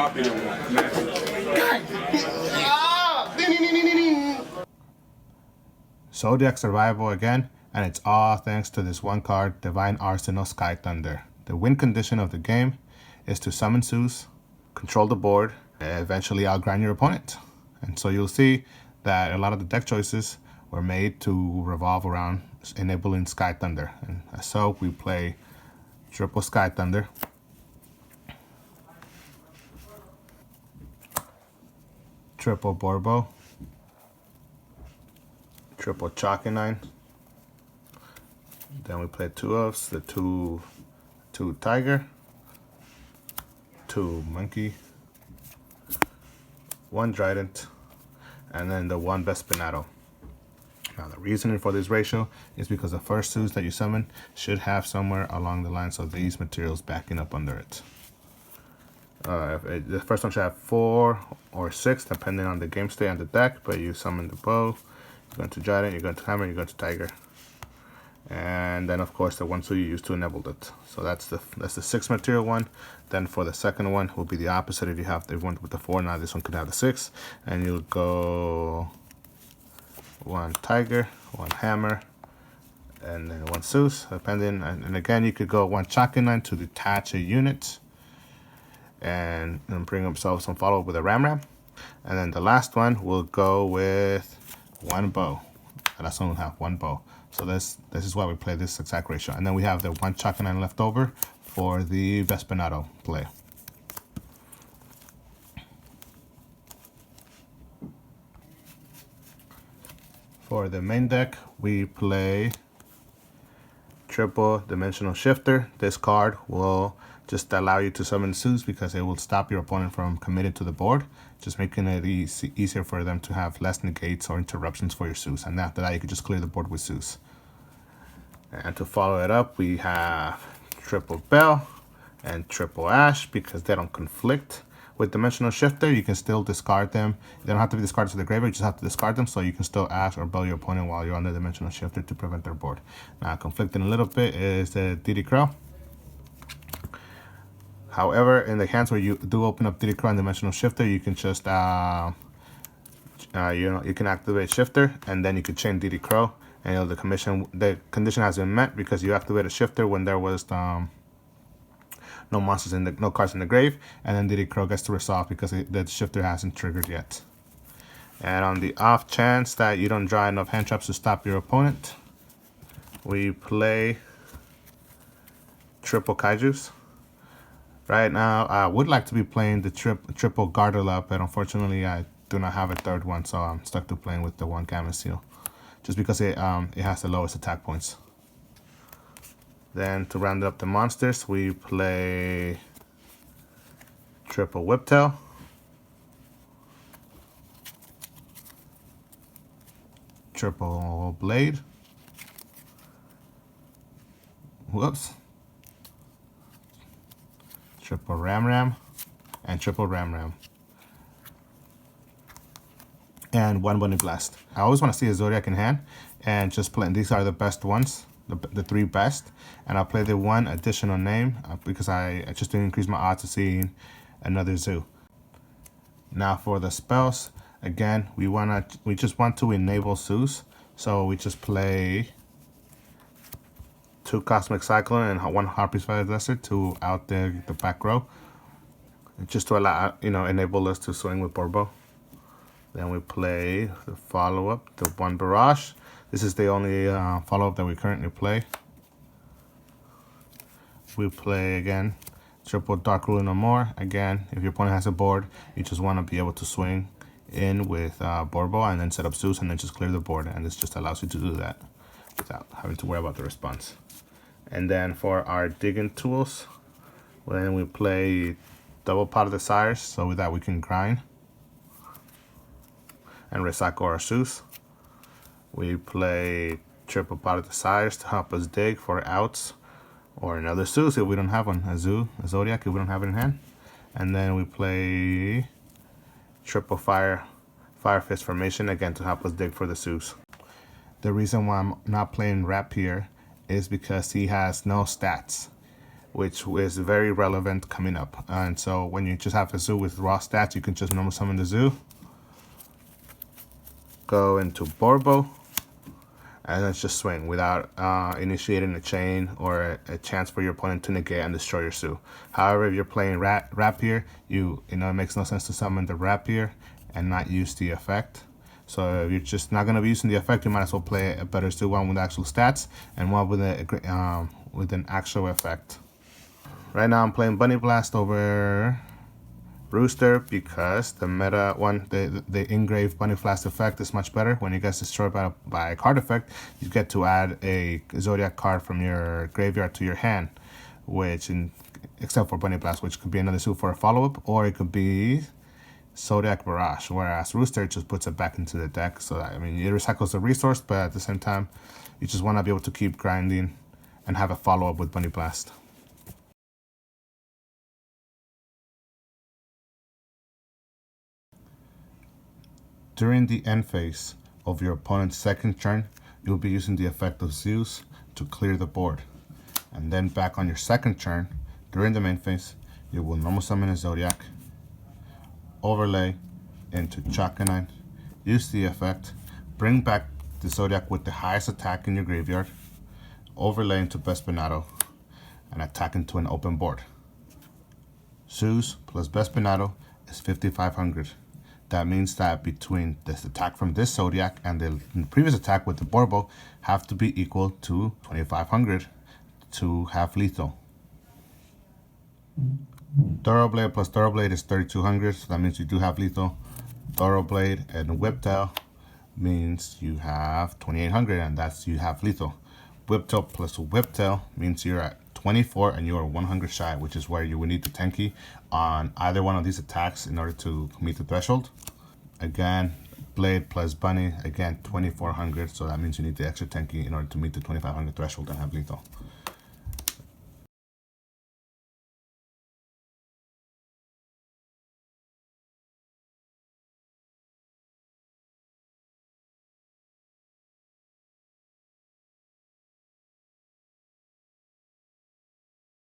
copy them. Zoodiac Survival again, and it's all thanks to this one card, Divine Arsenal Sky Thunder. The win condition of the game is to summon Zeus, control the board, and eventually outgrind your opponent. And so you'll see that a lot of the deck choices were made to revolve around enabling Sky Thunder. And so we play triple Sky Thunder, triple Borbo, triple Chalky 9. Then we play 2 Elves, the two Tiger, 2 Monkey, 1 Trident, and then the 1 Vespinato. Now the reasoning for this ratio is because the first Zeus that you summon should have somewhere along the lines of these materials backing up under it. The first one should have 4 or 6 depending on the game state and the deck, but you summon the bow, you're going to Trident, you're going to Hammer, you're going to Tiger. And then of course the one you use to enable it. So that's the 6 material one. Then for the second one will be the opposite. If you have the one with the 4, now this one could have the 6, and you'll go 1 Tiger, 1 Hammer, and then 1 Zeus, depending. And again, you could go 1 Chalky 9 to detach a unit, and bring up some follow up with a Ram. And then the last one will go with 1 bow. The last one will have 1 bow. So this is why we play this exact ratio. And then we have the 1 Chalky 9 left over for the Vespinato play. For the main deck, we play triple Dimensional Shifter. This card will just allow you to summon Zeus because it will stop your opponent from committing to the board, just making it easier for them to have less negates or interruptions for your Zeus. And after that, you can just clear the board with Zeus. And to follow it up, we have triple Bell and triple Ash because they don't conflict. With Dimensional Shifter, you can still discard them. They don't have to be discarded to the graveyard, you just have to discard them, so you can still Ash or Bell your opponent while you're on the Dimensional Shifter to prevent their board. Now, conflicting a little bit is the Diddy Crow. However, in the hands where you do open up Diddy Crow and Dimensional Shifter, you can just, you can activate Shifter, and then you can chain Diddy Crow, and the condition has been met because you activate a Shifter when there was no monsters no cards in the grave, and then Diddy Crow gets to resolve because the Shifter hasn't triggered yet. And on the off chance that you don't draw enough hand traps to stop your opponent, we play triple Kaijus. Right now, I would like to be playing the triple Gardelup, but unfortunately, I do not have a third one, so I'm stuck to playing with the 1 Canvas Seal, just because it has the lowest attack points. Then to round up the monsters, we play triple Whiptail, triple Blade, triple Ram, and triple Ram. And 1 Bunny Blast. I always want to see a Zoodiac in hand, and just play. These are the best ones, the 3 best. And I'll play the 1 additional name because I just didn't increase my odds of seeing another Zoo. Now for the spells, again, we just want to enable Zeus, so we just play 2 Cosmic Cyclone and 1 Harpy's Feathered Lesser to out the back row, just to allow enable us to swing with Borbo. Then we play the follow-up, the 1 Barrage. This is the only follow-up that we currently play. We play again triple Dark Ruler No More. Again, if your opponent has a board, you just want to be able to swing in with Borbo and then set up Zeus and then just clear the board. And this just allows you to do that without having to worry about the response. And then for our digging tools, then we play double Pot of Desires, so with that we can grind and recycle our Zeus. We play triple Pot of Desires to help us dig for outs, or another Zeus if we don't have one, a Zoodiac if we don't have it in hand. And then we play triple Fire Fist Formation again to help us dig for the Zeus. The reason why I'm not playing Rap here is because he has no stats. which is very relevant coming up. And so when you just have a zoo with raw stats, you can just normal summon the zoo, go into Borbo, and let's just swing without initiating a chain or a chance for your opponent to negate and destroy your zoo. However, if you're playing Rapier, it makes no sense to summon the Rapier and not use the effect. So if you're just not going to be using the effect, you might as well play a better zoo, one with actual stats and one with an actual effect. Right now I'm playing Bunny Blast over Rooster because the meta one, the engraved Bunny Blast effect is much better. When it gets destroyed by a card effect, you get to add a Zoodiac card from your graveyard to your hand, except for Bunny Blast, which could be another suit for a follow-up, or it could be Zoodiac Barrage, whereas Rooster just puts it back into the deck. So that, it recycles the resource, but at the same time, you just want to be able to keep grinding and have a follow-up with Bunny Blast. During the end phase of your opponent's second turn, you'll be using the effect of Zeus to clear the board. And then back on your second turn, during the main phase, you will normal summon a Zoodiac, overlay into Chakanine, use the effect, bring back the Zoodiac with the highest attack in your graveyard, overlay into Bespinato, and attack into an open board. Zeus plus Bespinato is 5,500. That means that between this attack from this Zoodiac and the previous attack with the Borbo have to be equal to 2,500 to have lethal. Thoroughblade plus Thoroughblade is 3,200, so that means you do have lethal. Thoroughblade and Whiptail means you have 2,800, and you have lethal. Whiptail plus Whiptail means you're at 24 and you are 100 shy, which is where you would need the Tenki on either one of these attacks in order to meet the threshold. Again, Blade plus Bunny, again 2,400, so that means you need the extra Tenki in order to meet the 2,500 threshold and have lethal.